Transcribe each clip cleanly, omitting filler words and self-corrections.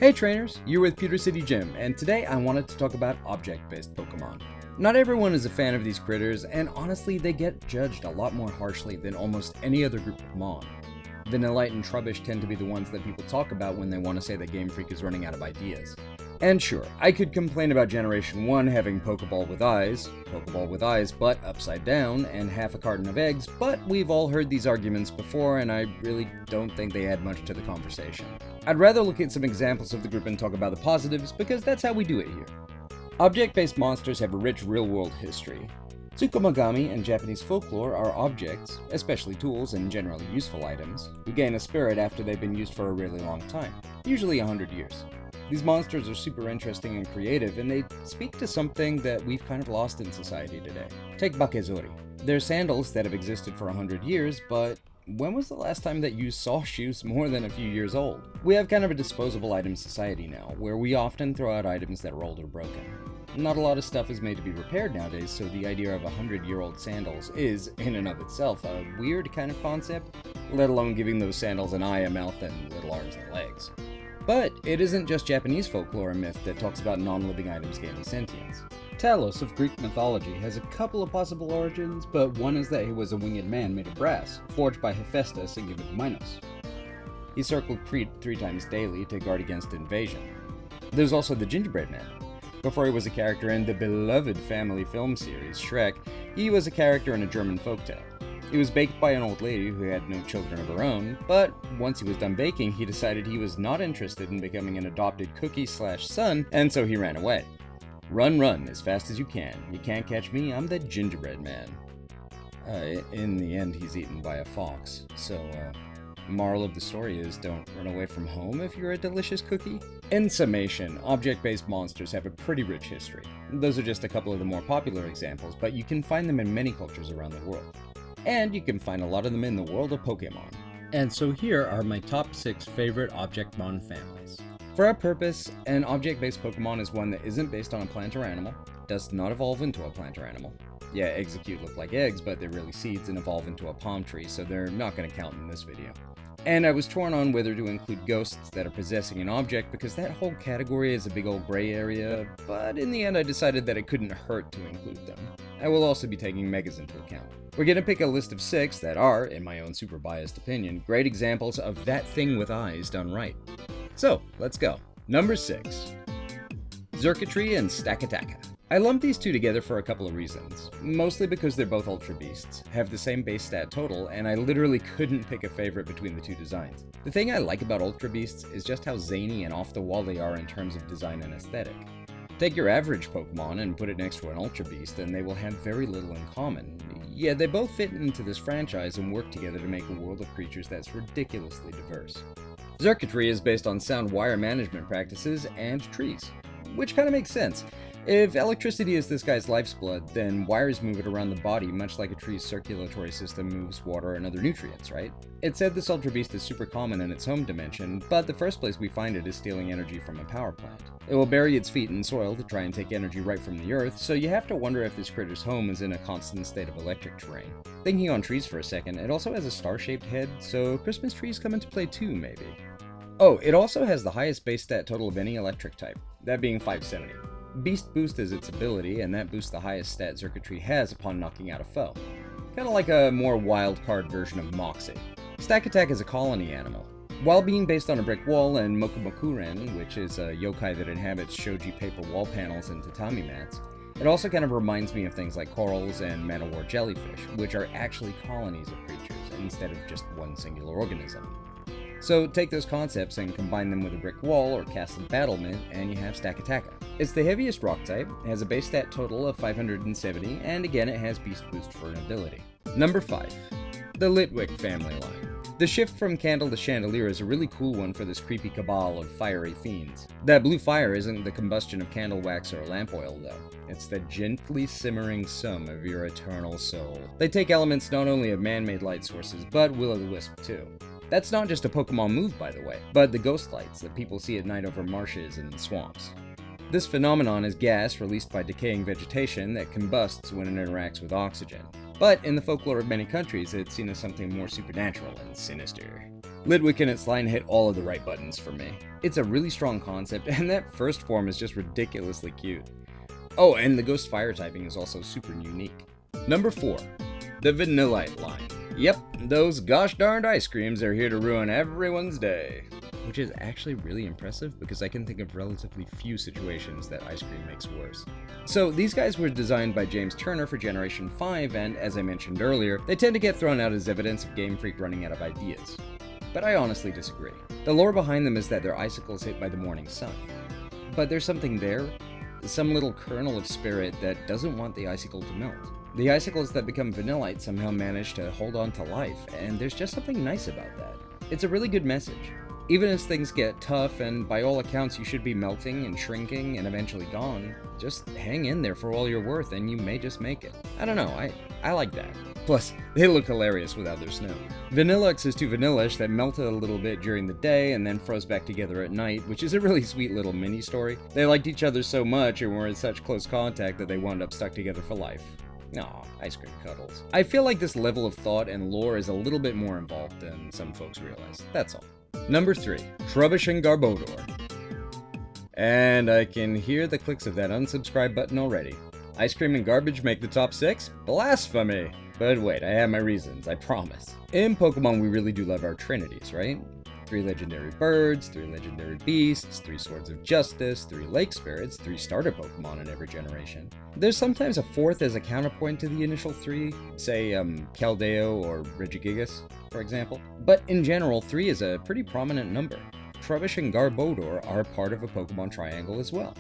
Hey trainers, you're with PewterCityJim, and today I wanted to talk about object-based Pokemon. Not everyone is a fan of these critters, and honestly they get judged a lot more harshly than almost any other group of Mon. Vanillite and Trubbish tend to be the ones that people talk about when they want to say that Game Freak is running out of ideas. And sure, I could complain about Generation 1 having Pokeball with eyes but upside down, and half a carton of eggs, but we've all heard these arguments before and I really don't think they add much to the conversation. I'd rather look at some examples of the group and talk about the positives, because that's how we do it here. Object-based monsters have a rich real-world history. Tsukumogami and Japanese folklore are objects, especially tools and generally useful items, who gain a spirit after they've been used for a really long time, usually 100 years. These monsters are super interesting and creative, and they speak to something that we've kind of lost in society today. Take Bakizori. They're sandals that have existed for 100 years, but when was the last time that you saw shoes more than a few years old? We have kind of a disposable item society now, where we often throw out items that are old or broken. Not a lot of stuff is made to be repaired nowadays, so the idea of 100-year-old sandals is, in and of itself, a weird kind of concept, let alone giving those sandals an eye, a mouth, and little arms and legs. But it isn't just Japanese folklore and myth that talks about non-living items gaining sentience. Talos of Greek mythology has a couple of possible origins, but one is that he was a winged man made of brass, forged by Hephaestus and given to Minos. He circled Crete 3 times daily to guard against invasion. There's also the gingerbread man. Before he was a character in the beloved family film series, Shrek, he was a character in a German folktale. He was baked by an old lady who had no children of her own, but once he was done baking, he decided he was not interested in becoming an adopted cookie/son, and so he ran away. Run, run, as fast as you can. You can't catch me, I'm the gingerbread man. In the end, he's eaten by a fox, so, moral of the story is don't run away from home if you're a delicious cookie. In summation, object-based monsters have a pretty rich history. Those are just a couple of the more popular examples, but you can find them in many cultures around the world. And you can find a lot of them in the world of Pokemon. And so here are my top 6 favorite Object-Mon families. For our purpose, an object-based Pokemon is one that isn't based on a plant or animal, does not evolve into a plant or animal. Yeah, Execute look like eggs, but they're really seeds and evolve into a palm tree, so they're not going to count in this video. And I was torn on whether to include ghosts that are possessing an object, because that whole category is a big old gray area, but in the end I decided that it couldn't hurt to include them. I will also be taking megas into account. We're going to pick a list of 6 that are, in my own super biased opinion, great examples of that thing with eyes done right. So, let's go. Number 6. Xurkitree and Stakataka. I lumped these two together for a couple of reasons. Mostly because they're both Ultra Beasts, have the same base stat total, and I literally couldn't pick a favorite between the two designs. The thing I like about Ultra Beasts is just how zany and off the wall they are in terms of design and aesthetic. Take your average Pokemon and put it next to an Ultra Beast and they will have very little in common. Yeah, they both fit into this franchise and work together to make a world of creatures that's ridiculously diverse. Xurkitree is based on sound wire management practices and trees, which kind of makes sense. If electricity is this guy's life's blood, then wires move it around the body much like a tree's circulatory system moves water and other nutrients, right? It's said this Ultra Beast is super common in its home dimension, but the first place we find it is stealing energy from a power plant. It will bury its feet in soil to try and take energy right from the earth, so you have to wonder if this critter's home is in a constant state of electric terrain. Thinking on trees for a second, it also has a star-shaped head, so Christmas trees come into play too, maybe. Oh, it also has the highest base stat total of any electric type, that being 570. Beast Boost is its ability, and that boosts the highest stat Xurkitree has upon knocking out a foe. Kinda like a more wild card version of Moxie. Stakataka is a colony animal. While being based on a brick wall and Mokumokuren, which is a yokai that inhabits shoji paper wall panels and tatami mats, it also kind of reminds me of things like corals and man-o-war jellyfish, which are actually colonies of creatures instead of just one singular organism. So take those concepts and combine them with a brick wall or castle battlement, and you have Stakataka. It's the heaviest rock type, has a base stat total of 570, and again it has Beast Boost for an ability. Number 5. The Litwick Family line. The shift from candle to chandelier is a really cool one for this creepy cabal of fiery fiends. That blue fire isn't the combustion of candle wax or lamp oil though. It's the gently simmering sum of your eternal soul. They take elements not only of man-made light sources, but will-o'-the-wisp too. That's not just a Pokemon move, by the way, but the ghost lights that people see at night over marshes and swamps. This phenomenon is gas released by decaying vegetation that combusts when it interacts with oxygen. But in the folklore of many countries, it's seen as something more supernatural and sinister. Litwick and its line hit all of the right buttons for me. It's a really strong concept, and that first form is just ridiculously cute. Oh, and the ghost fire typing is also super unique. Number 4, the Vanillite line. Yep, those gosh darned ice creams are here to ruin everyone's day. Which is actually really impressive because I can think of relatively few situations that ice cream makes worse. So these guys were designed by James Turner for Generation 5, and as I mentioned earlier, they tend to get thrown out as evidence of Game Freak running out of ideas. But I honestly disagree. The lore behind them is that they're icicles hit by the morning sun. But there's something there, some little kernel of spirit that doesn't want the icicle to melt. The icicles that become Vanillite somehow manage to hold on to life, and there's just something nice about that. It's a really good message. Even as things get tough, and by all accounts you should be melting and shrinking and eventually gone, just hang in there for all you're worth and you may just make it. I don't know, I like that. Plus, they look hilarious without their snow. Vanillux is too vanillish that melted a little bit during the day and then froze back together at night, which is a really sweet little mini story. They liked each other so much and were in such close contact that they wound up stuck together for life. Aw, ice cream cuddles. I feel like this level of thought and lore is a little bit more involved than some folks realize, that's all. Number 3, Trubbish and Garbodor. And I can hear the clicks of that unsubscribe button already. Ice cream and garbage make the top 6? Blasphemy! But wait, I have my reasons, I promise. In Pokemon, we really do love our trinities, right? 3 legendary birds, 3 legendary beasts, 3 swords of justice, 3 lake spirits, 3 starter Pokemon in every generation. There's sometimes a 4th as a counterpoint to the initial 3, say Keldeo or Regigigas, for example. But in general, 3 is a pretty prominent number. Trubbish and Garbodor are part of a Pokemon triangle as well.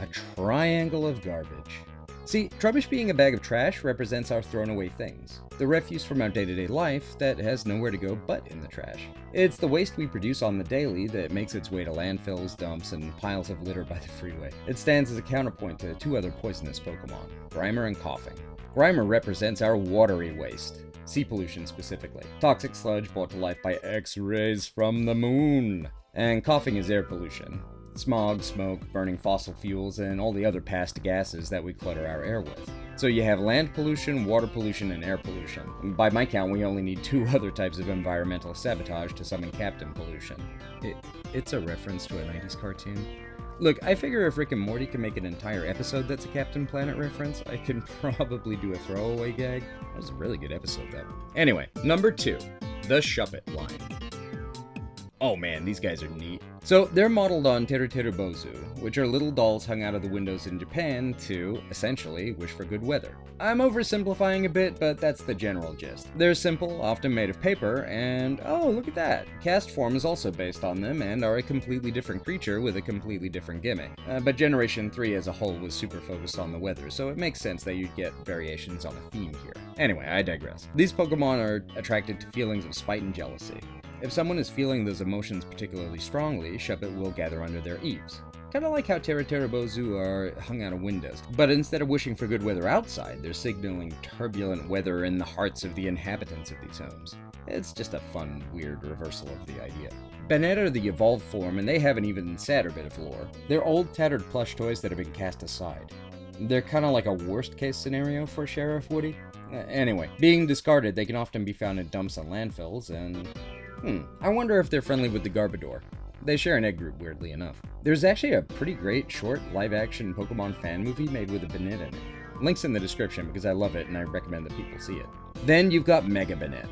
A triangle of garbage. See, Trubbish being a bag of trash represents our thrown away things. The refuse from our day-to-day life that has nowhere to go but in the trash. It's the waste we produce on the daily that makes its way to landfills, dumps, and piles of litter by the freeway. It stands as a counterpoint to 2 other poisonous Pokemon, Grimer and Coughing. Grimer represents our watery waste. Sea pollution specifically. Toxic sludge brought to life by X-rays from the moon. And Coughing is air pollution. Smog, smoke, burning fossil fuels, and all the other past gases that we clutter our air with. So you have land pollution, water pollution, and air pollution. And by my count, we only need 2 other types of environmental sabotage to summon Captain Pollution. It's a reference to a 90s cartoon. Look, I figure if Rick and Morty can make an entire episode that's a Captain Planet reference, I can probably do a throwaway gag. That was a really good episode, though. Anyway, number 2, the Shopit Line. Oh man, these guys are neat. So they're modeled on Bozu, which are little dolls hung out of the windows in Japan to, essentially, wish for good weather. I'm oversimplifying a bit, but that's the general gist. They're simple, often made of paper, and oh, look at that! Cast form is also based on them and are a completely different creature with a completely different gimmick. But Generation 3 as a whole was super focused on the weather, so it makes sense that you'd get variations on a theme here. Anyway, I digress. These Pokemon are attracted to feelings of spite and jealousy. If someone is feeling those emotions particularly strongly, Shopit will gather under their eaves. Kinda like how Bozu are hung out of windows, but instead of wishing for good weather outside, they're signaling turbulent weather in the hearts of the inhabitants of these homes. It's just a fun, weird reversal of the idea. Banette are the evolved form, and they have an even sadder bit of lore. They're old, tattered plush toys that have been cast aside. They're kinda like a worst-case scenario for Sheriff Woody. Anyway, being discarded, they can often be found in dumps and landfills, and I wonder if they're friendly with the Garbodor. They share an egg group, weirdly enough. There's actually a pretty great short live-action Pokemon fan movie made with a Banette in it. Link's in the description because I love it and I recommend that people see it. Then you've got Mega Banette.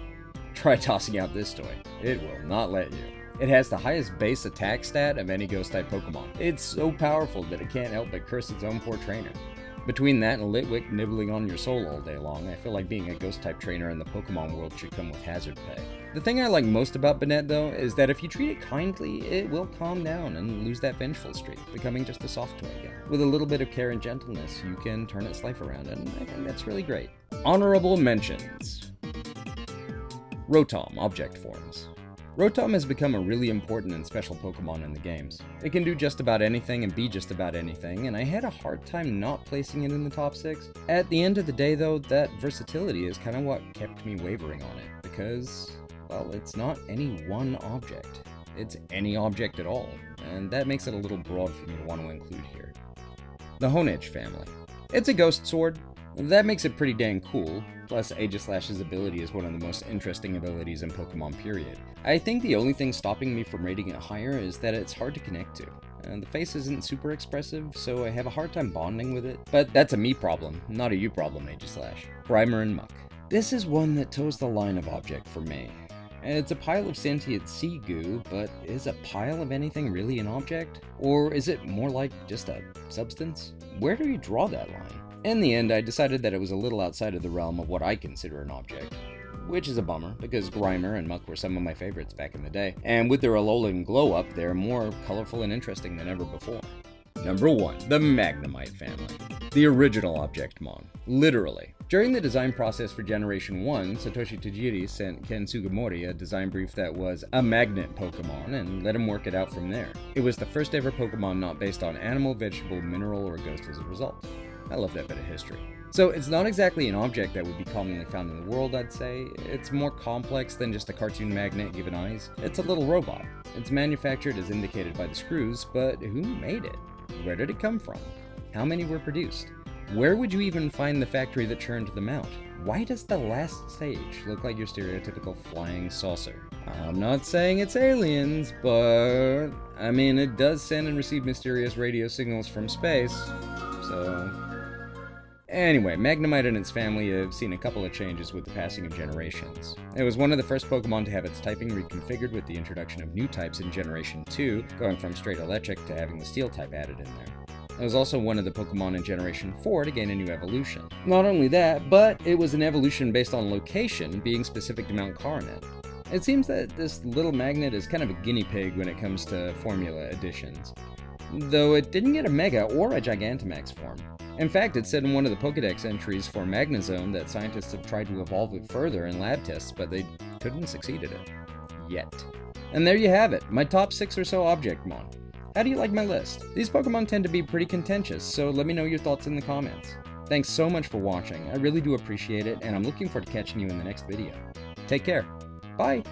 Try tossing out this toy. It will not let you. It has the highest base attack stat of any Ghost-type Pokemon. It's so powerful that it can't help but curse its own poor trainer. Between that and Litwick nibbling on your soul all day long, I feel like being a Ghost-type trainer in the Pokemon world should come with hazard pay. The thing I like most about Banette, though, is that if you treat it kindly, it will calm down and lose that vengeful streak, becoming just a soft toy again. With a little bit of care and gentleness, you can turn its life around, and I think that's really great. Honorable mentions. Rotom Object Forms. Rotom has become a really important and special Pokemon in the games. It can do just about anything and be just about anything, and I had a hard time not placing it in the top 6. At the end of the day, though, that versatility is kind of what kept me wavering on it, because, well, it's not any one object. It's any object at all, and that makes it a little broad for me to want to include here. The Honedge family. It's a ghost sword. That makes it pretty dang cool, plus Aegislash's ability is one of the most interesting abilities in Pokemon period. I think the only thing stopping me from rating it higher is that it's hard to connect to. The face isn't super expressive, so I have a hard time bonding with it, but that's a me problem, not a you problem, Aegislash. Grimer and Muck. This is one that toes the line of object for me. It's a pile of sentient sea goo, but is a pile of anything really an object? Or is it more like just a substance? Where do you draw that line? In the end, I decided that it was a little outside of the realm of what I consider an object. Which is a bummer, because Grimer and Muck were some of my favorites back in the day, and with their Alolan glow-up, they're more colorful and interesting than ever before. Number 1. The Magnemite family. The original Objectmon. Literally. During the design process for Generation 1, Satoshi Tajiri sent Ken Sugimori a design brief that was a magnet Pokemon and let him work it out from there. It was the first ever Pokemon not based on animal, vegetable, mineral, or ghost as a result. I love that bit of history. So it's not exactly an object that would be commonly found in the world, I'd say. It's more complex than just a cartoon magnet given eyes. It's a little robot. It's manufactured as indicated by the screws, but who made it? Where did it come from? How many were produced? Where would you even find the factory that churned them out? Why does the last stage look like your stereotypical flying saucer? I'm not saying it's aliens, but I mean, it does send and receive mysterious radio signals from space, so... Anyway, Magnemite and its family have seen a couple of changes with the passing of generations. It was one of the first Pokemon to have its typing reconfigured with the introduction of new types in Generation 2, going from straight electric to having the steel type added in there. It was also one of the Pokemon in Generation 4 to gain a new evolution. Not only that, but it was an evolution based on location, being specific to Mount Coronet. It seems that this little magnet is kind of a guinea pig when it comes to formula additions, though it didn't get a Mega or a Gigantamax form. In fact, it said in one of the Pokedex entries for Magnezone that scientists have tried to evolve it further in lab tests, but they couldn't succeed at it. Yet. And there you have it, my top 6 or so Objectmon. How do you like my list? These Pokemon tend to be pretty contentious, so let me know your thoughts in the comments. Thanks so much for watching, I really do appreciate it, and I'm looking forward to catching you in the next video. Take care. Bye!